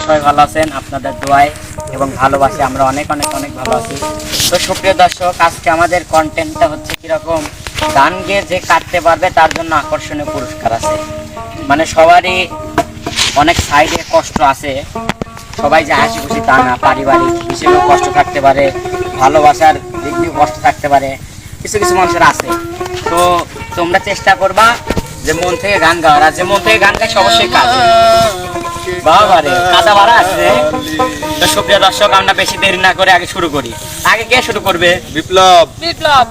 সবাই ভালো আছেন, আপনাদের দোয়ায় এবং ভালোবাসে আমরা অনেক অনেক অনেক ভালো আছি। তো সুপ্রিয় দর্শক, আজকে আমাদের কন্টেন্টটা হচ্ছে কিরকম, গান গেয়ে যে কাটতে পারবে তার জন্য আকর্ষণীয় পুরস্কার আছে। মানে সবারই অনেক সাইডে কষ্ট আছে, সবাই যে হাসি খুশি তা না, পারিবারিক হিসেবেও কষ্ট থাকতে পারে, ভালোবাসার দিক দিয়েও কষ্ট থাকতে পারে, কিছু কিছু মানুষের আছে। তো তোমরা চেষ্টা করবা যে মন থেকে গান গাওয়ার, আর যে মন থেকে গান গাইছে অবশ্যই কাজ বাবারে কাদা ভাড়া আছে। তো সুপ্রিয় দর্শক, আমরা বেশি দেরি না করে আগে শুরু করি। আগে কে শুরু করবে? বিপ্লব। বিপ্লব।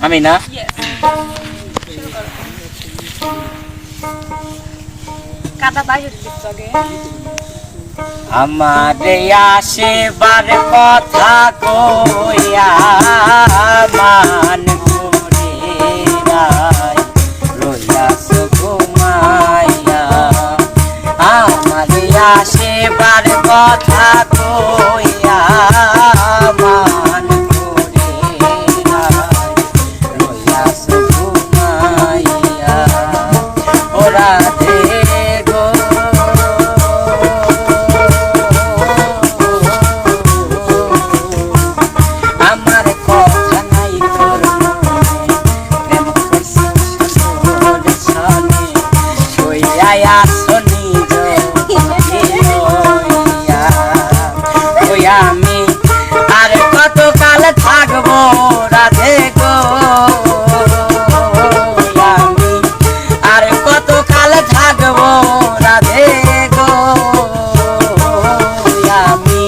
আমি না? কাদা বাইরে দিচ্ছ আগে। আমার আসেবার কথা কইয়া মান করে রায় রইয়াছ ঘুমাইয়া, আমার আসেবার কথা কইয়া মান করে রায় রইয়াছ ঘুমাইয়া, ওরা আমি আর কত কাল থাকবো রাধে গো, আমি আর কত কাল থাকবো রাধে গো, আমি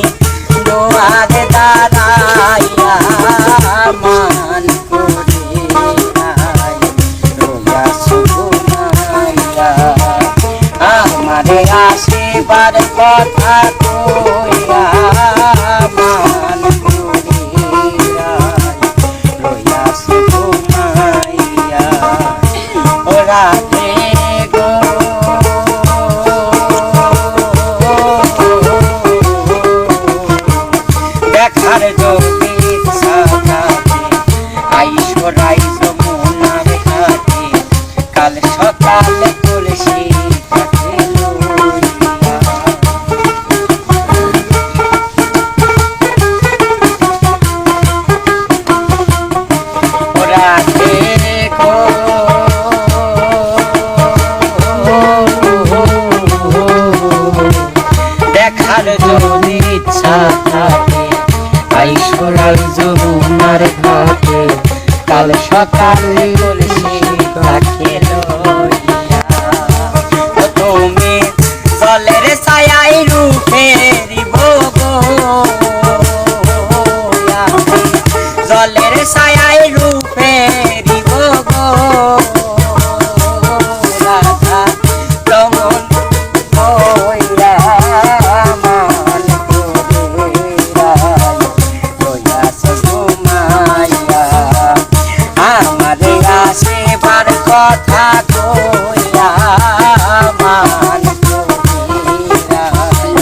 দোয়ারে দাঁড়াইয়া মান করে রইয়াছ ঘুমাইয়া, আমারে আসিবার কথা কইয়া মান করে রইয়াছ ঘুমাইয়া, ওরা গো দেখার যদি ইচ্ছা থাকে আইসো রাইজ মনার ঘাটে, কাল সকালে কলসি কাছে লইয়া, ওরা গো দেখার যদি ইচ্ছা থাকে আইসো রাইজ মনার ঘাটে, কাল সকালে কলসি কাছে লইয়া, তুমি জলের ছায়াই রূপেরি গো, আমি জলের ছায়াই রূপেরি গো, রাধা রমন কইরা মান করে রায় রইয়াছ ঘুমাইয়া, আমারে আসিবার কথা কইয়া মান করে রায়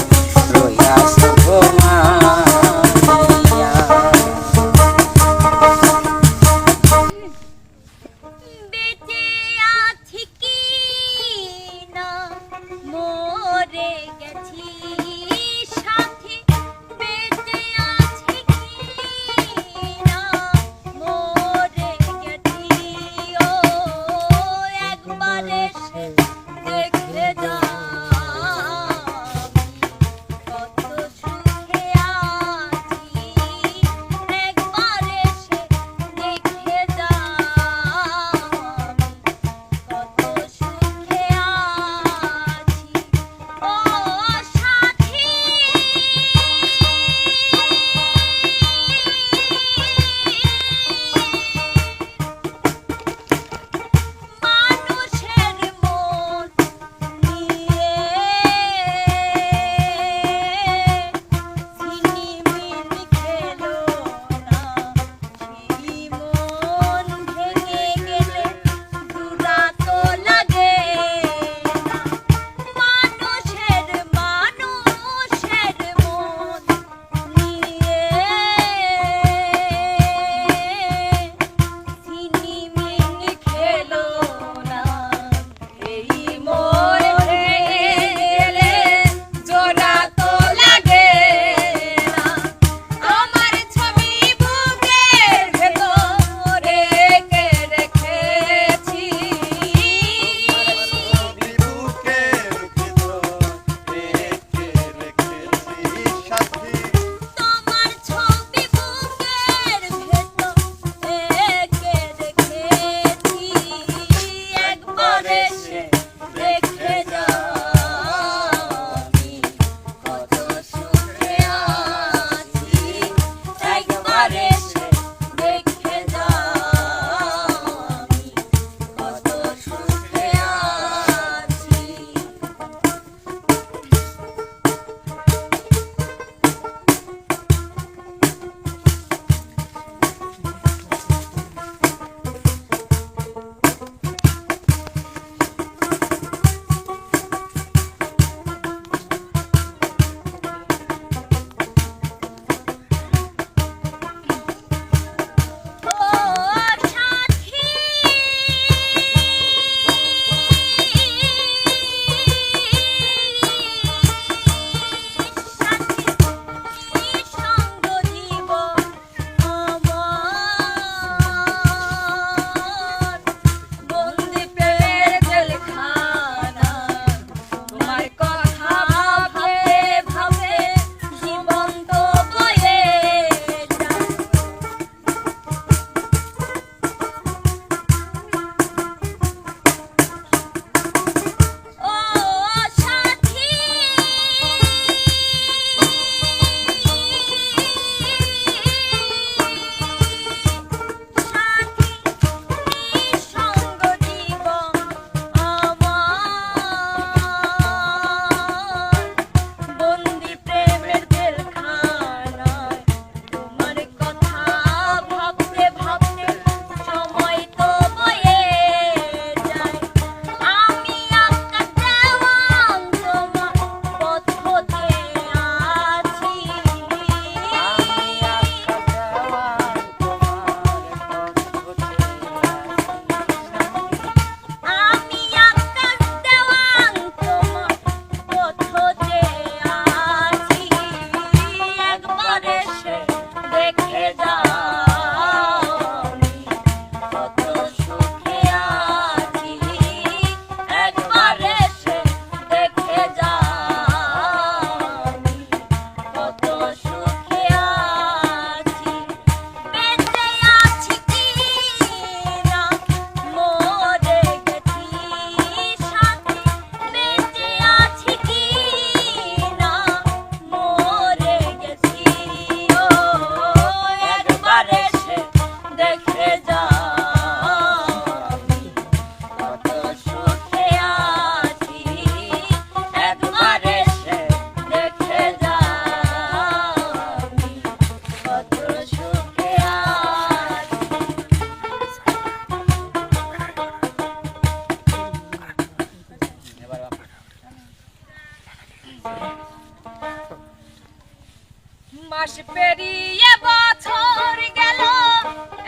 মাস পেরিয়ে বছর গেল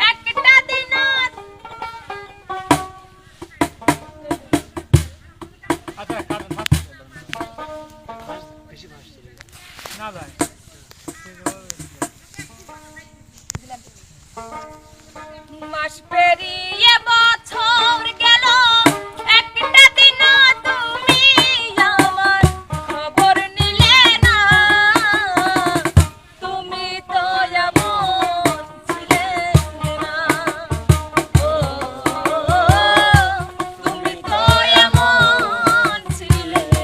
একটা দিন না ভাই মাস পেরিয়ে বছর গেল একটা দিন তুমি আমার খবর নিলে না তুমি তো এমন ছিলে না ও তুমি তো এমন ছিলে না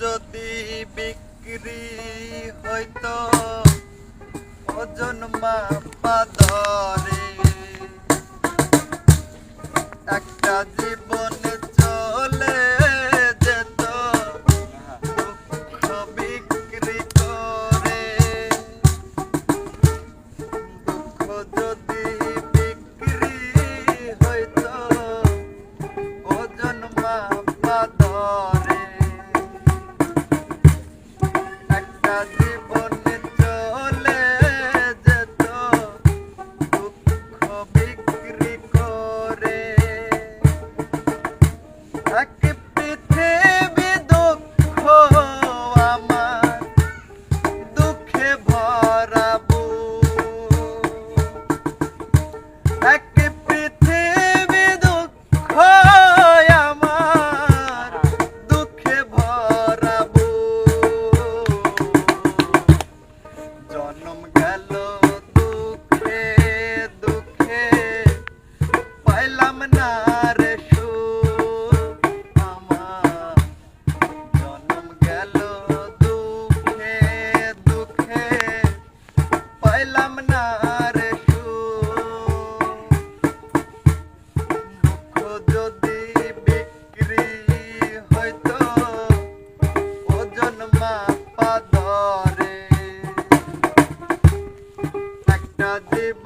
যদি বিক্রি হইতো ওজন মাপা ধরে একটা জীবন চলে যেত দুঃখ বিক্রি করে দুঃখ যদি বিক্রি হইতো ওজন মাপা ধরে একটা জীবন চলে যেত দুঃখ বিক্রি করে এক পৃথিবী দুঃখ আমার দুঃখে ভরাবো এক পৃথিবী দুঃখ আমার দুঃখে ভরাবো জন্ম গেল দুঃখে দুঃখে পাইলাম না রে সুখ আমার জন্ম গেল দুঃখে দুঃখে পাইলাম না রে সুখ দুঃখ যদি বিক্রি হইতো ওজন মাপা ধরে একটা জীবন